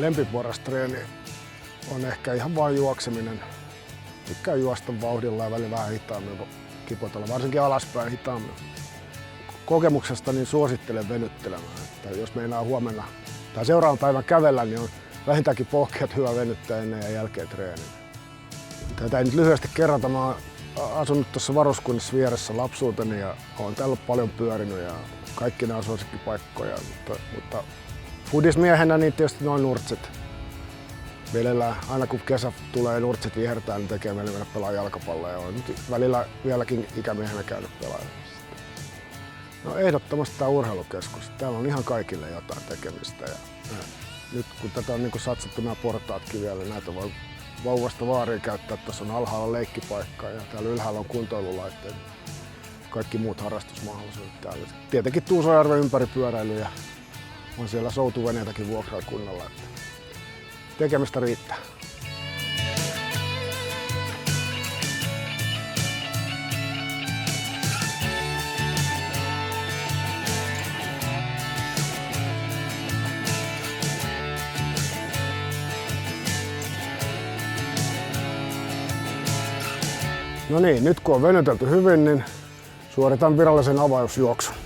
lempiporrastreeni on ehkä ihan vain juokseminen. Tykkään juosta vauhdilla ja välillä vähän hitaammin kipotella, varsinkin alaspäin hitaammin. Kokemuksesta niin suosittelen venyttelemään, että jos meinaa huomenna tai seuraavan päivän kävellä, niin on vähintäänkin pohkeat hyvä venyttää ennen ja jälkeen treenin. Tätä ei nyt lyhyesti kerrata. Mä oon asunut tuossa varuskunnassa vieressä lapsuuteni ja olen täällä paljon pyörinyt ja kaikki nämä on suosikkipaikkoja, mutta foodismiehenä niin tietysti noin nurtsit. Mielellään aina kun kesä tulee ja nurtsit vihertää, niin tekee meille mennä pelaa jalkapalloa ja olen nyt välillä vieläkin ikämiehenä käynyt pelaamaan. No ehdottomasti tämä urheilukeskus. Täällä on ihan kaikille jotain tekemistä. Ja nyt kun tätä on niin kuin satsattu nämä portaatkin vielä, näitä voi vauvasta vaariin käyttää. Tässä on alhaalla leikkipaikka ja täällä ylhäällä on kuntoilulaitteet. Kaikki muut harrastusmahdollisuudet täällä. Tietenkin Tuusojärven ympäripyöräily ja on siellä soutuveneitäkin vuokralla kunnalla. Tekemistä riittää. No niin, nyt kun on venytelty hyvin, niin suoritan virallisen avausjuoksun.